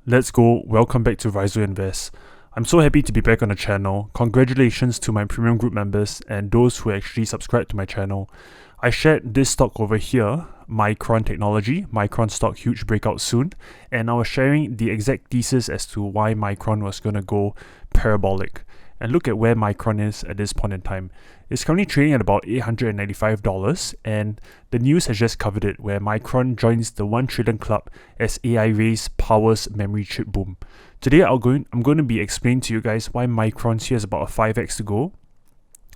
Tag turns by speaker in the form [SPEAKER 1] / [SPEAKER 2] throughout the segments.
[SPEAKER 1] Let's go, welcome back to Riso Invest. I'm so happy to be back on the channel. Congratulations to my premium group members and those who actually subscribe to my channel. I shared this stock over here, Micron Technology, Micron stock huge breakout soon, and I was sharing the exact thesis as to why Micron was going to go parabolic. And look at where Micron is at this point in time. It's currently trading at about $895, and the news has just covered it, where Micron joins the 1 trillion club as AI race powers memory chip boom. Today I'm going to be explaining to you guys why Micron here has about a 5x to go.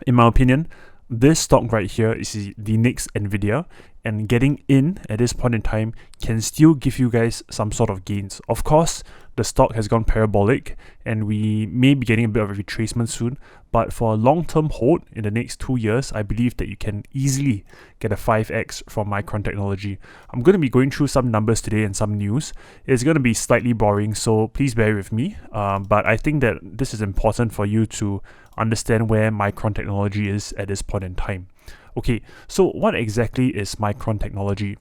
[SPEAKER 1] In my opinion, this stock right here is the next nvidia, and getting in at this point in time can still give you guys some sort of gains. Of course, the stock has gone parabolic and we may be getting a bit of a retracement soon, but for a long-term hold in the next 2 years, I believe that you can easily get a 5x from Micron Technology. I'm going to be going through some numbers today and some news. It's going to be slightly boring, so please bear with me, but I think that this is important for you to understand where Micron Technology is at this point in time. Okay, so what exactly is Micron Technology?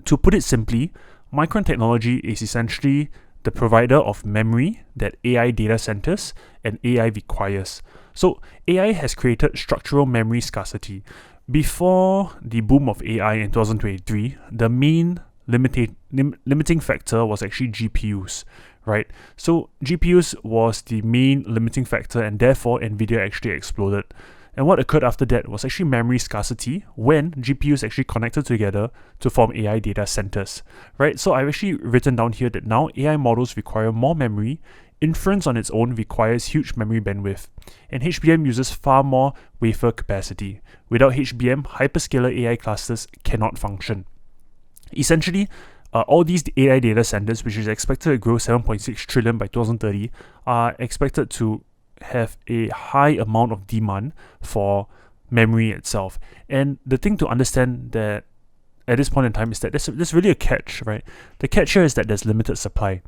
[SPEAKER 1] To put it simply, Micron Technology is essentially the provider of memory that AI data centers and AI requires. So AI has created structural memory scarcity. Before the boom of AI in 2023, the main limiting factor was actually GPUs, right? So GPUs was the main limiting factor, and therefore nvidia actually exploded. And what occurred after that was actually memory scarcity when GPUs actually connected together to form AI data centers, right? So I've actually written down here that now AI models require more memory. Inference on its own requires huge memory bandwidth, and HBM uses far more wafer capacity. Without HBM, hyperscaler AI clusters cannot function. Essentially, all these AI data centers, which is expected to grow 7.6 trillion by 2030, are expected to have a high amount of demand for memory itself. And the thing to understand that at this point in time is that there's really a catch, right? The catch here is that there's limited supply.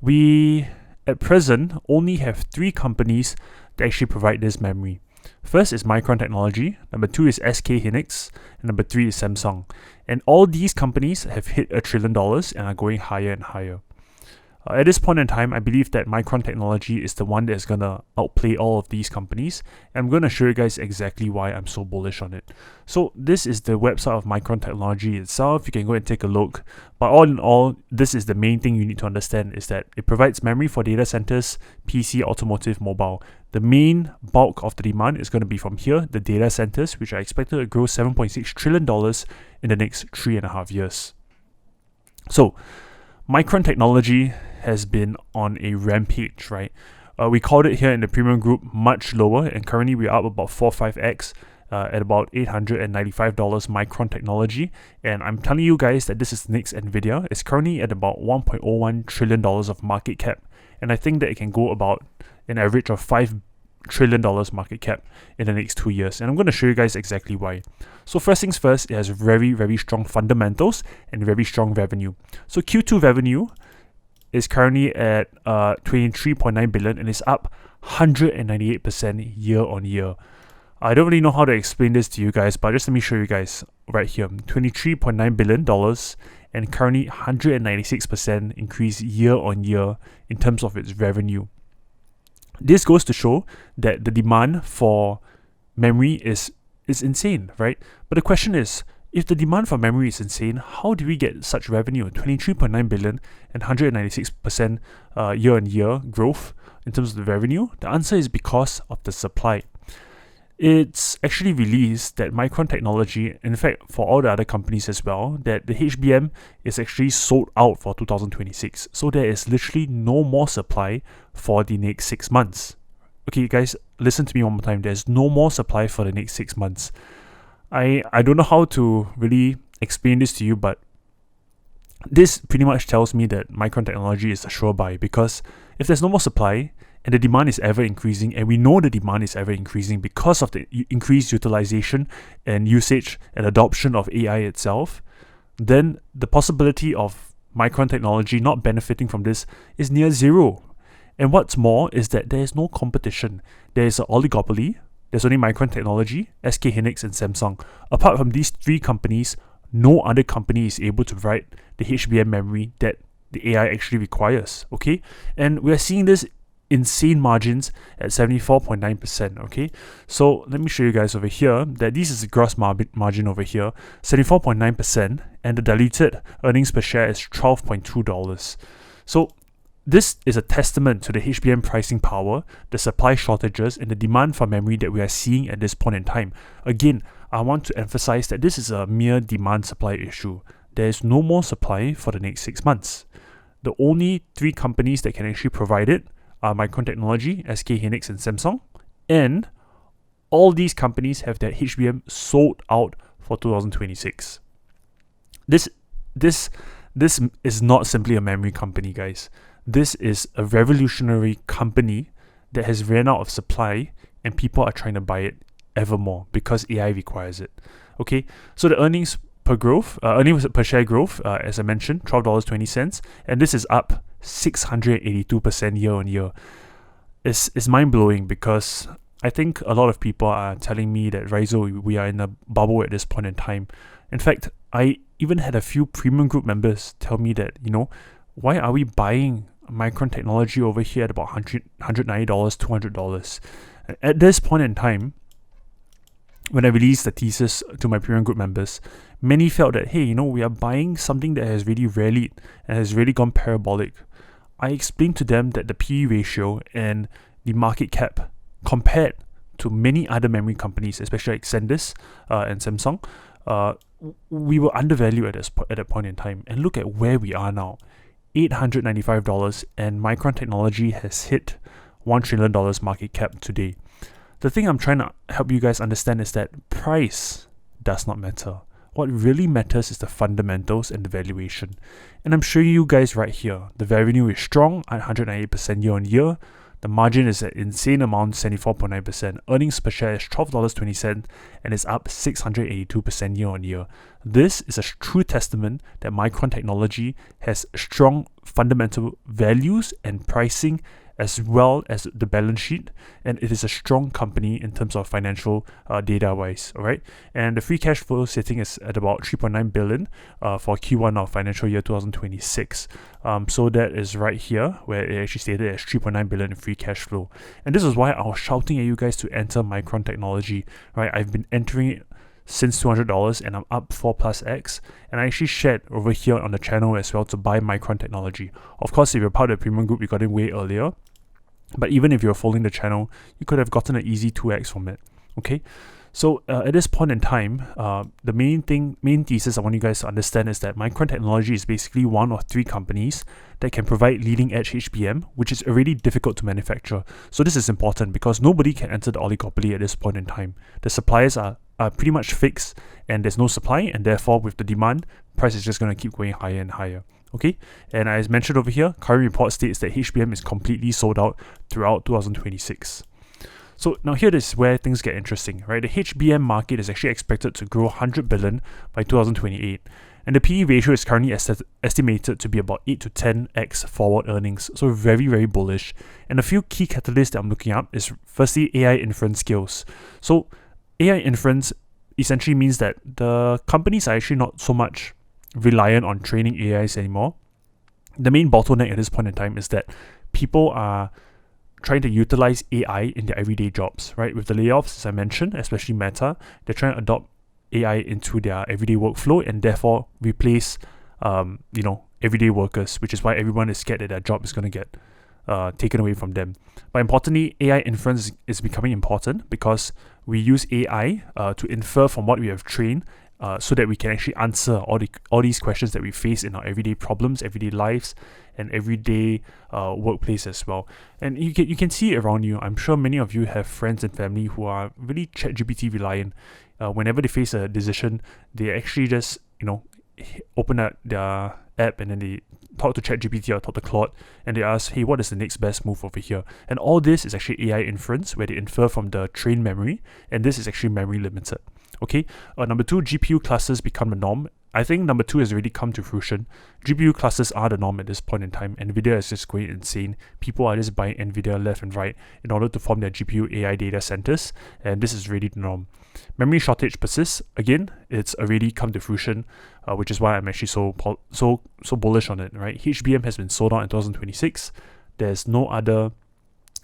[SPEAKER 1] We at present only have 3 companies that actually provide this memory. First is Micron Technology, number 2 is SK Hynix, and number 3 is Samsung. And all these companies have hit $1 trillion and are going higher and higher. At this point in time, I believe that Micron Technology is the one that's going to outplay all of these companies. And I'm going to show you guys exactly why I'm so bullish on it. So this is the website of Micron Technology itself. You can go and take a look. But all in all, this is the main thing you need to understand, is that it provides memory for data centers, PC, automotive, mobile. The main bulk of the demand is going to be from here, the data centers, which are expected to grow $7.6 trillion in the next 3.5 years. So Micron Technology has been on a rampage, right? We called it here in the premium group much lower, and currently we're up about 4-5x at about $895 Micron Technology. And I'm telling you guys that this is the next nvidia. It's currently at about $1.01 trillion of market cap, and I think that it can go about an average of $5 trillion market cap in the next 2 years, and I'm going to show you guys exactly why. So first things first, it has very strong fundamentals and very strong revenue. So Q2 revenue is currently at 23.9 billion and is up 198% year on year. I don't really know how to explain this to you guys, but just let me show you guys right here. $23.9 billion and currently 196% increase year on year in terms of its revenue. This goes to show that the demand for memory is insane, right? But the question is, if the demand for memory is insane, how do we get such revenue? 23.9 billion and 196% year-on-year growth in terms of the revenue? The answer is because of the supply. It's actually released that Micron Technology, in fact for all the other companies as well, that the HBM is actually sold out for 2026. So there is literally no more supply for the next 6 months. Okay guys, listen to me one more time. There's no more supply for the next 6 months. I don't know how to really explain this to you, but this pretty much tells me that Micron Technology is a sure buy, because if there's no more supply and the demand is ever increasing, and we know the demand is ever increasing because of the increased utilization and usage and adoption of AI itself, then the possibility of Micron Technology not benefiting from this is near zero. And what's more is that there is no competition. There is an oligopoly. There's only Micron Technology, SK Hynix, and Samsung. Apart from these 3 companies, no other company is able to provide the HBM memory that the AI actually requires, okay? And we are seeing this insane margins at 74.9%, okay? So let me show you guys over here that this is the gross margin over here, 74.9%, and the diluted earnings per share is $12.2. So this is a testament to the HBM pricing power, the supply shortages, and the demand for memory that we are seeing at this point in time. Again, I want to emphasize that this is a mere demand-supply issue. There is no more supply for the next 6 months. The only 3 companies that can actually provide it are Micron Technology, SK Hynix, and Samsung. And all these companies have their HBM sold out for 2026. This is not simply a memory company, guys. This is a revolutionary company that has ran out of supply and people are trying to buy it ever more because AI requires it. Okay, so the earnings per share growth, as I mentioned, $12.20, and this is up 682% year on year. It's mind-blowing because I think a lot of people are telling me that Raizo, we are in a bubble at this point in time. In fact, I even had a few premium group members tell me that, why are we buying Micron Technology over here at about $190, $200? At this point in time, when I released the thesis to my premium group members, many felt that, hey, we are buying something that has really rallied and has really gone parabolic. I explained to them that the PE ratio and the market cap compared to many other memory companies, especially like SanDisk and Samsung, we were undervalued at that point in time. And look at where we are now. $895, and Micron Technology has hit $1 trillion market cap today. The thing I'm trying to help you guys understand is that price does not matter. What really matters is the fundamentals and the valuation. And I'm showing you guys right here. The revenue is strong at 198% year on year. The margin is at insane amount, 74.9%. Earnings per share is $12.20 and is up 682% year on year. This is a true testament that Micron Technology has strong fundamental values and pricing as well as the balance sheet, and it is a strong company in terms of financial data wise. All right, and the free cash flow sitting is at about 3.9 billion for Q1 of financial year 2026. So that is right here where it actually stated as 3.9 billion in free cash flow, and this is why I was shouting at you guys to enter Micron Technology. Right, I've been entering it since $200 and I'm up 4+X, and I actually shared over here on the channel as well to buy Micron Technology. Of course, if you're part of the premium group, you got in way earlier, but even if you're following the channel, you could have gotten an easy 2x from it. Okay, so at this point in time, the main thesis I want you guys to understand is that Micron Technology is basically one of 3 companies that can provide leading edge HBM, which is already difficult to manufacture. So this is important because nobody can enter the oligopoly at this point in time. The suppliers are pretty much fixed and there's no supply, and therefore with the demand, price is just going to keep going higher and higher. Okay, and as mentioned over here, current report states that HBM is completely sold out throughout 2026. So now here is where things get interesting, right? The HBM market is actually expected to grow 100 billion by 2028, and the PE ratio is currently estimated to be about 8 to 10x forward earnings. So very, very bullish. And a few key catalysts that I'm looking up is firstly AI inference skills. So AI inference essentially means that the companies are actually not so much reliant on training AIs anymore. The main bottleneck at this point in time is that people are trying to utilize AI in their everyday jobs, right? With the layoffs, as I mentioned, especially Meta, they're trying to adopt AI into their everyday workflow and therefore replace, everyday workers, which is why everyone is scared that their job is going to get taken away from them. But importantly, AI inference is becoming important because we use AI to infer from what we have trained, so that we can actually answer all these questions that we face in our everyday problems, everyday lives, and everyday workplace as well. And you can see it around you. I'm sure many of you have friends and family who are really ChatGPT reliant. Whenever they face a decision, they actually just open up their app and then they talk to ChatGPT or talk to Claude and they ask, hey, what is the next best move over here? And all this is actually AI inference where they infer from the trained memory, and this is actually memory limited. Okay, number 2, GPU clusters become the norm. I think number 2 has already come to fruition. GPU clusters are the norm at this point in time. NVIDIA is just going insane. People are just buying NVIDIA left and right in order to form their GPU AI data centers, and this is really the norm. Memory shortage persists. Again, it's already come to fruition, which is why I'm actually so bullish on it, right? HBM has been sold out in 2026. There's no other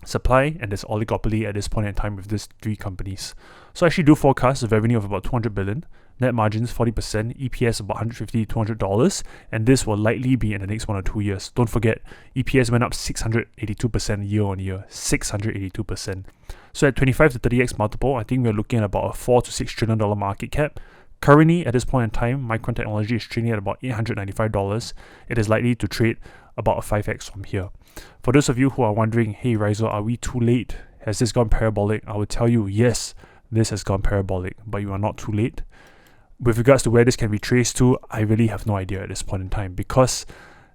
[SPEAKER 1] supply, and there's oligopoly at this point in time with these three companies. So I actually do forecast a revenue of about 200 billion, net margins 40%, EPS about $150 to $200, and this will likely be in the next 1 or 2 years. Don't forget, EPS went up 682% year on year, 682%. So at 25 to 30x multiple, I think we're looking at about a $4 to $6 trillion market cap. Currently, at this point in time, Micron Technology is trading at about $895. It is likely to trade about a 5x from here. For those of you who are wondering, hey Rizal, are we too late? Has this gone parabolic? I would tell you, yes, this has gone parabolic, but you are not too late. With regards to where this can be traced to, I really have no idea at this point in time, because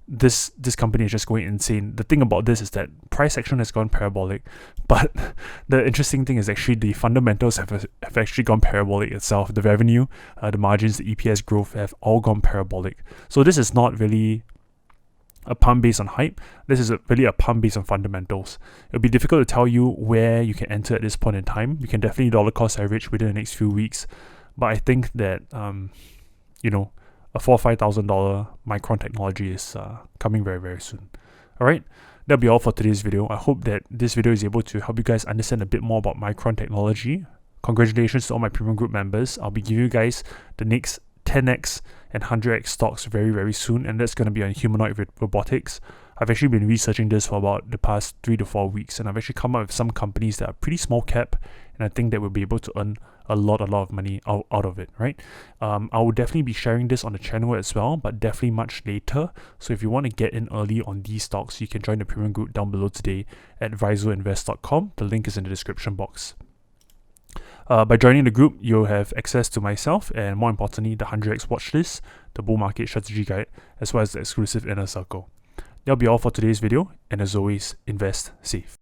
[SPEAKER 1] this company is just going insane. The thing about this is that price action has gone parabolic, but the interesting thing is actually the fundamentals have actually gone parabolic itself. The revenue, the margins, the EPS growth have all gone parabolic. So this is not really a pump based on hype. This is really a pump based on fundamentals. It'll be difficult to tell you where you can enter at this point in time. You can definitely dollar cost average within the next few weeks, but I think that a $4,000 or $5,000 Micron Technology is coming very, very soon. Alright, that'll be all for today's video. I hope that this video is able to help you guys understand a bit more about Micron Technology. Congratulations to all my premium group members. I'll be giving you guys the next 10x and 100x stocks very, very soon, and that's going to be on humanoid robotics. I've actually been researching this for about the past 3 to 4 weeks, and I've actually come up with some companies that are pretty small cap, and I think that we'll be able to earn a lot of money out of it, right? I will definitely be sharing this on the channel as well, but definitely much later. So if you want to get in early on these stocks, you can join the premium group down below today at rizoinvest.com. The link is in the description box. By joining the group, you'll have access to myself and, more importantly, the 100x watch list, the bull market strategy guide, as well as the exclusive inner circle. That'll be all for today's video, and as always, invest safe.